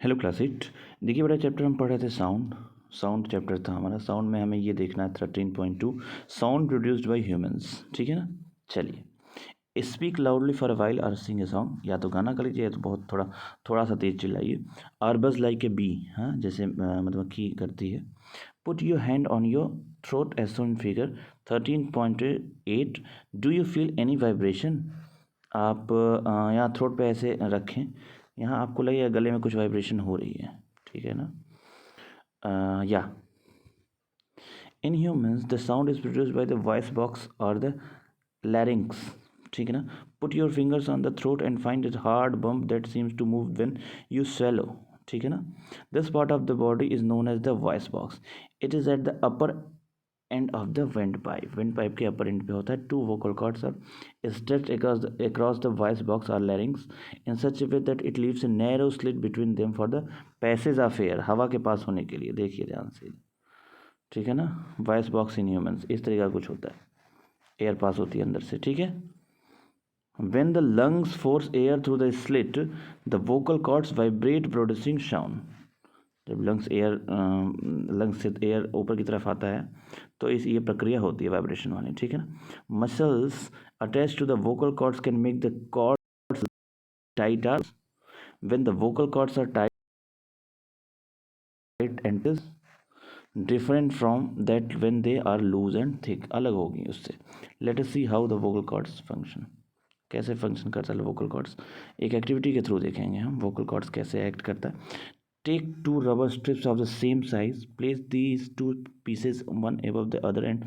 Hello class 8। देखिए बेटा, chapter हम पढ़ रहे थे साउंड चैप्टर था हमारा। साउंड में हमें ये देखना है 13.2 साउंड प्रोड्यूस्ड बाय ह्यूमंस। ठीक है ना। चलिए, speak loudly for a while और सिंग ए सॉन्ग। या तो गाना कर लीजिए या तो बहुत थोड़ा सा तेज चिल्लाइए। Or buzz like a bee, हाँ, जैसे मधुमक्खी करती है। Put your hand on your throat as shown figure 13.8। Do you feel any vibration? आप यहाँ थ्रोट पे ऐसे रखें, यहाँ आपको लगेगा गले में कुछ वाइब्रेशन हो रही है। ठीक है ना। या in humans the sound is produced by the voice box और द लैरिंक्स। ठीक है ना। Put your fingers on the throat and find it hard bump that seems to move when you swallow. ठीक है ना। This part of the body is known as the voice box. It is at the upper end of the windpipe के upper end पे होता है। Two vocal cords are stretched across the voice box or larynx in such a way that it leaves a narrow slit between them for the passage of air, हवा के पास होने के लिए। देखिए ध्यान से, ठीक है ना। वॉइस बॉक्स इन ह्यूमंस इस तरीका कुछ होता है, एयर पास होती है अंदर से। ठीक है। when the lungs force air through the slit, the vocal cords vibrate producing sound। जब लंग्स से एयर ऊपर की तरफ आता है तो ये प्रक्रिया होती है वाइब्रेशन वाली। ठीक है ना। Muscles attach to the vocal cords can make the cords tighter. When the vocal cords are tight and different from that when they are loose and thick, अलग होगी उससे। Let us see how the vocal cords function. कैसे function करता है vocal cords, एक activity के through देखेंगे हम वोकल कॉर्ड्स कैसे एक्ट करता है। Take two rubber strips of the same size, place these two pieces one above the other and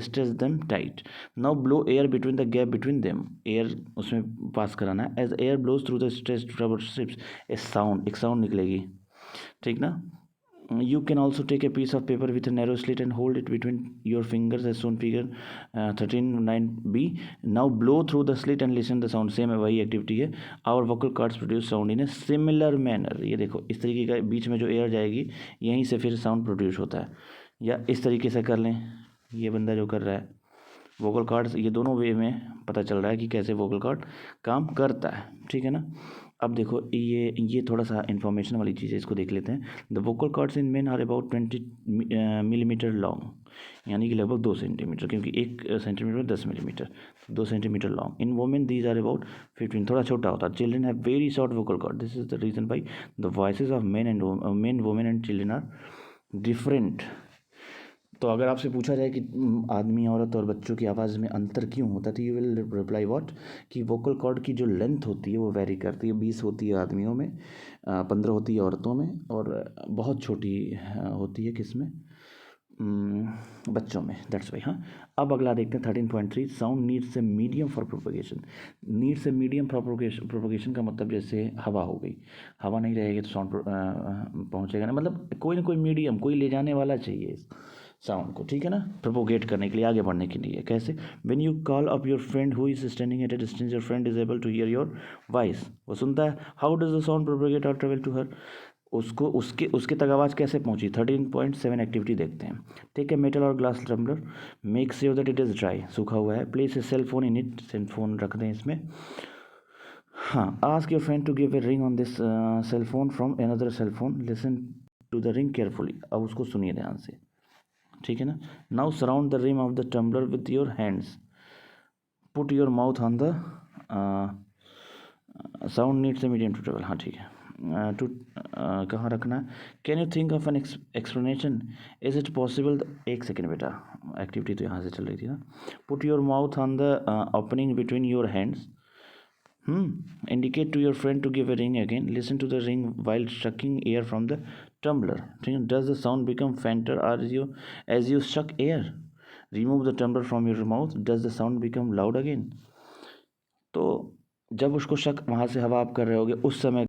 stretch them tight. Now blow air between the gap between them. Air उसमें पास कराना है। As air blows through the stretched rubber strips, एक sound निकलेगी। ठीक ना। You can also take a piece of paper with a narrow slit and hold it between your fingers as shown figure 13.9b. Now blow through the slit and listen the sound। Same है, वही activity है। Our vocal cords produce sound in a similar manner। ये देखो इस तरीके का बीच में जो एयर जाएगी यहीं से फिर साउंड प्रोड्यूस होता है। या इस तरीके से कर लें, ये बंदा जो कर रहा है वोकल कॉर्ड्स, ये दोनों वे में पता चल रहा है कि कैसे वोकल कॉर्ड काम करता है। ठीक है ना। अब देखो ये थोड़ा सा इन्फॉर्मेशन वाली चीज़ है, इसको देख लेते हैं। The vocal cords in men are about 20 millimetre long, यानी कि लगभग 2 सेंटीमीटर, क्योंकि 1 centimetre 10 millimetre, 2 centimetre long. In women these are about 15, थोड़ा छोटा होता है। Children have very short vocal cord. This is the reason by the voices of men women and children are different. तो अगर आपसे पूछा जाए कि आदमी, औरत और बच्चों की आवाज़ में अंतर क्यों होता है, तो यू विल रिप्लाई व्हाट, कि वोकल कॉर्ड की जो लेंथ होती है वो वेरी करती है। 20 होती है आदमियों में, 15 होती है औरतों में, और बहुत छोटी होती है किस में, बच्चों में। That's why. हाँ, अब अगला देखते हैं 13.3 sound needs a medium for propagation. Needs a medium for propagation का मतलब जैसे हवा हो गई, हवा नहीं रहेगी तो साउंड पहुँचेगा ना, मतलब कोई ना कोई मीडियम, कोई ले जाने वाला चाहिए साउंड को। ठीक है ना, प्रोपोगेट करने के लिए, आगे बढ़ने के लिए। कैसे? When you call up your friend who is standing at a distance, your friend is able to hear your voice. वो सुनता है। How does the sound propagate और ट्रेवल टू हर, उसको उसके तक आवाज़ कैसे पहुंची। 13.7 एक्टिविटी देखते हैं। टेक ए मेटल और glass tumbler, make sure that it is dry, सूखा हुआ है। Place a cell phone in it, cell phone रख दें इसमें। हाँ, ask your friend to give a ring on this cell phone from another cell phone, listen to the ring carefully. अब उसको सुनिए ध्यान से। ठीक है ना। Now surround the rim of the tumbler with your hands, put your mouth on the sound needs a medium to travel. हाँ ठीक है। टू कहाँ रखना है। Can you think of an explanation, is it possible. एक सेकेंड बेटा, activity तो यहाँ से चल रही थी ना। Put your mouth on the opening between your hands, indicate to your friend to give a ring again, listen to the ring while sucking air from the tumbler। ठीक है। does the sound become fainter as you suck air, remove the tumbler from your mouth, does the sound become loud again। तो जब उसको शक, वहाँ से हवा आप कर रहे होगे उस समय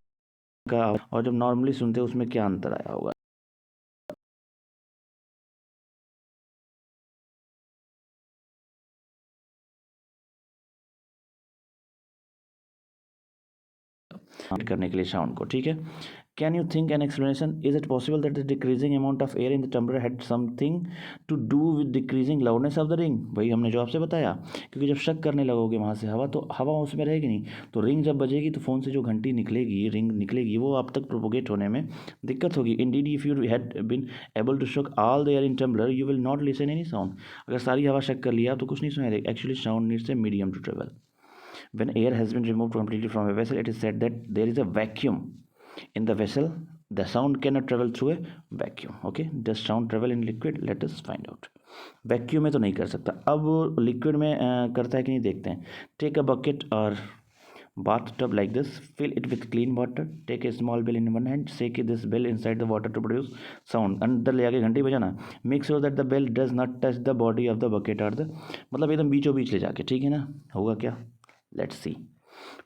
का, और जब नॉर्मली सुनते उसमें क्या अंतर आया होगा। करने के लिए साउंड को। ठीक है। Can you think an explanation? Is it possible that the decreasing amount of air in the tumbler had something to do with decreasing loudness of the ring? भाई हमने जो आपसे बताया, क्योंकि जब शक करने लगोगे वहाँ से हवा, तो हवा उसमें रहेगी नहीं, तो रिंग जब बजेगी तो फ़ोन से जो घंटी निकलेगी, रिंग निकलेगी, वो आप तक प्रोपोगेट होने में दिक्कत होगी. Indeed if you had been able to suck all the air in tumbler you will not listen any sound. अगर सारी हवा शक कर लिया तो कुछ नहीं सुनाई देगा. Actually sound needs a medium to travel. When air has been removed completely from a vessel, it is said that there is a vacuum in the vessel. The sound cannot travel through a vacuum. Okay, does sound travel in liquid? Let us find out. Vacuum में तो नहीं कर सकता. अब liquid में करता है कि नहीं देखते हैं. टेक अ बकेट और bath tub like this, fill it with clean water, take a small bell in one hand, shake this bell inside the water to produce sound. अंदर ले जाके घंटी बजाना. Make sure that the bell does not touch the body of the bucket or the, मतलब एकदम बीचों बीच ले जाके, ठीक है ना. होगा क्या? Let's see.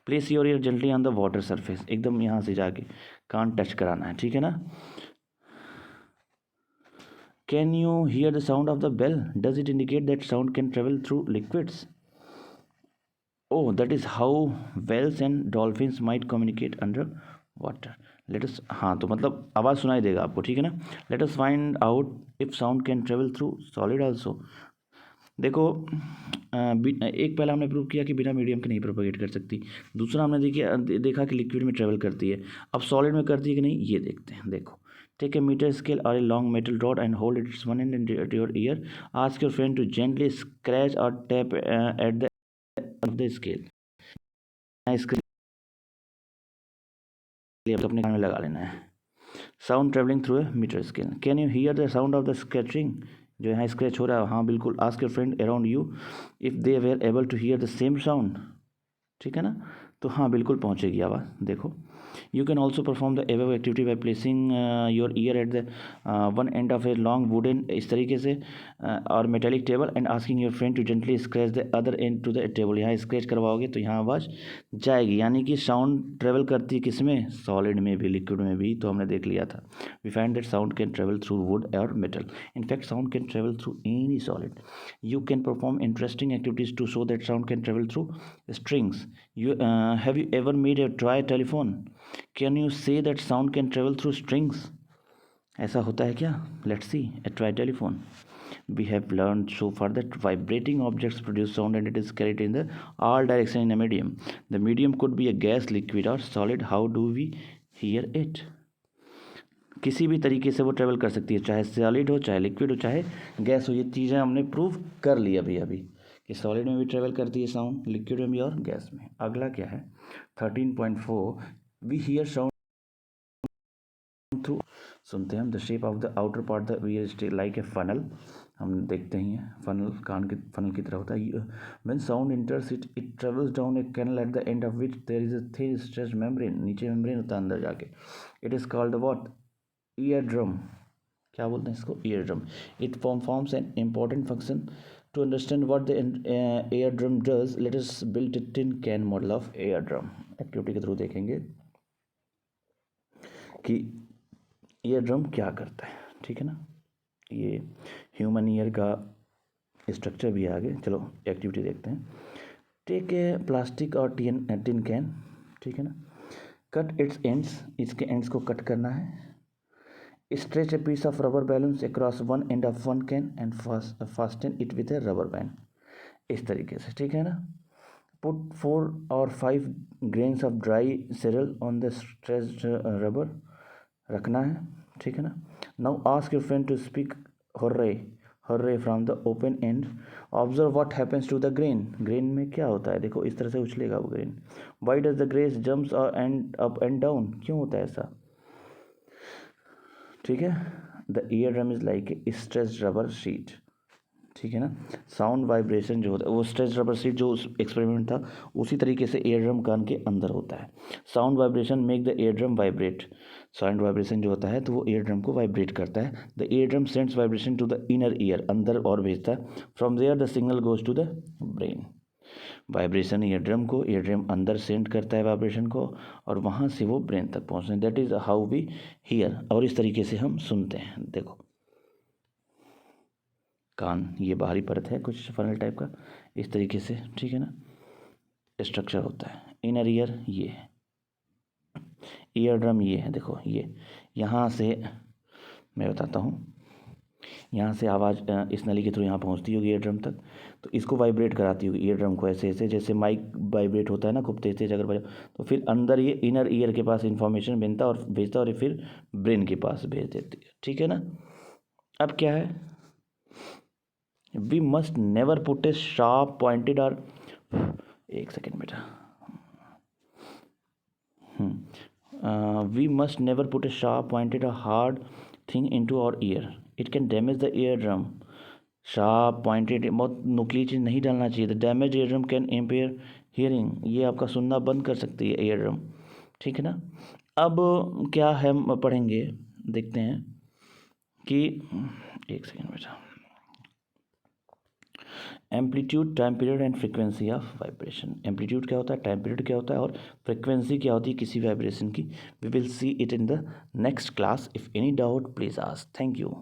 Place your year gently on the water surface. एकदम यहाँ से जाके कान टच कराना है, ठीक है ना. Can you hear the sound of the bell? Does it indicate that sound can travel through liquids? Oh, that is how whales and dolphins might communicate underwater. Let us, हाँ, तो मतलब आवाज़ सुनाई देगा आपको, ठीक है ना. Let us find out if sound can travel through solid also. देखो, एक पहला हमने प्रूव किया कि बिना मीडियम के नहीं प्रोपोगेट कर सकती. दूसरा हमने देखा कि लिक्विड में ट्रेवल करती है. अब सॉलिड में करती है कि नहीं, ये देखते हैं. देखो, take a metre scale or a long metal rod and hold its one end at your ear. Ask your friend to gently scratch or tap at the off the scale. अपने कान में लगा लेना है. Sound travelling through a metre scale. Can you hear the sound of the scratching? जो यहाँ scratch हो रहा है, हाँ बिल्कुल. Ask your friend around you if they were able to hear the same sound. ठीक है ना, तो हाँ बिल्कुल पहुँचेगी आवाज़. देखो, you can also perform the above activity by placing your ear at the one end of a long wooden, इस तरीके से, और metallic table, and asking your friend to gently scratch the other end to the table. यहाँ scratch करवाओगे तो यहाँ आवाज़ जाएगी. यानी कि साउंड ट्रेवल करती है किस में? सॉलिड में भी, लिक्विड में भी. तो हमने देख लिया था. We find that sound can travel through wood or metal. In fact sound can travel through any solid. You can perform interesting activities to show that sound can travel through strings. You have you ever made a toy telephone? Can you say that sound can travel through strings? ऐसा होता है क्या? Let's see. A toy telephone. We have learned so far that vibrating objects produce sound and it is carried in the all direction in a medium. The medium could be a gas, liquid or solid. How do we hear it? किसी भी तरीके से वो travel कर सकती है, चाहे solid हो, चाहे लिक्विड हो, चाहे गैस हो. ये चीज़ें हमने प्रूव कर ली अभी कि सॉलिड में भी ट्रेवल करती है साउंड, लिक्विड में भी और गैस में. अगला क्या है? 13.4. We hear sound through. सुनते हैं हम. The shape of the outer part the ear like a funnel. हम देखते ही हैं फनल, कान के फनल की तरह होता है. When sound enters it travels down a canal at the end of which there is a thin stretch membrane. नीचे membrane होता है अंदर जाके. It is called what? Eardrum. क्या बोलते हैं इसको? Eardrum. It performs an important function. To understand what the eardrum does, let us build a tin can model of eardrum. Activity के थ्रू देखेंगे कि eardrum क्या करता है. ठीक है ना, ये ह्यूमन ईयर का स्ट्रक्चर भी है आगे. चलो एक्टिविटी देखते हैं. टेक ए प्लास्टिक और टिन कैन. ठीक है ना, कट इट्स एंड्स. इसके एंड्स को कट करना है. Stretch a piece of rubber balloons across one end of one can and fasten it with a rubber band. इस तरीके से, ठीक है ना. Put 4 or 5 grains of dry cereal on the stretched rubber. रखना है, ठीक है ना. Now ask your friend to speak hooray from the open end. Observe what happens to the grain. Grain में क्या होता है? देखो इस तरह से उछलेगा वो grain. Why does the grain jumps up and down? क्यों होता है ऐसा? ठीक है. The ear drum is like a stretch rubber sheet. ठीक है ना. साउंड वाइब्रेशन जो होता है, वो स्ट्रेच रबर शीट जो उस एक्सपेरिमेंट था, उसी तरीके से ईयर ड्रम कान के अंदर होता है. Sound vibration make the ear drum vibrate. Sound vibration जो होता है तो वो ईयर ड्रम को वाइब्रेट करता है. The eardrum sends vibration to the inner ear, अंदर और भेजता है. From there the signal goes to the brain. Vibration eardrum अंदर सेंड करता है वाइब्रेशन को, और वहाँ से वो ब्रेन तक पहुँचते हैं. That is how we hear. और इस तरीके से हम सुनते हैं. देखो कान, ये बाहरी परत है कुछ फनल टाइप का, इस तरीके से, ठीक है ना, स्ट्रक्चर होता है. इनर ईयर ये है. ईयर ड्रम ये है, देखो ये यहाँ से मैं बताता हूँ, यहाँ से आवाज़ इस नली के थ्रू यहाँ पहुँचती होगी ईयर ड्रम तक, तो इसको वाइब्रेट कराती होगी ईयर ड्रम को, ऐसे ऐसे जैसे माइक वाइब्रेट होता है ना खूब तेज तेज अगर बजा, तो फिर अंदर ये इनर ईयर के पास इंफॉर्मेशन भेजता और ये फिर ब्रेन के पास भेज देती है, ठीक है ना। अब क्या है, we must never put a sharp pointed और, एक सेकेंड बेटा, we must never put a sharp pointed or hard thing into our ear, it can damage the eardrum। Sharp pointed बहुत नुकीली चीज़ नहीं डालना चाहिए। The damage ear drum can impair hearing, ये आपका सुनना बंद कर सकती है ईयर ड्रम, ठीक है ना। अब क्या है हम पढ़ेंगे, देखते हैं कि, एक सेकेंड बेटा, amplitude, time period and frequency of vibration. Amplitude क्या होता है, टाइम पीरियड क्या होता है, और फ्रीक्वेंसी क्या होती है किसी वाइब्रेशन की। We will see it in the next class. If any doubt please ask. Thank you.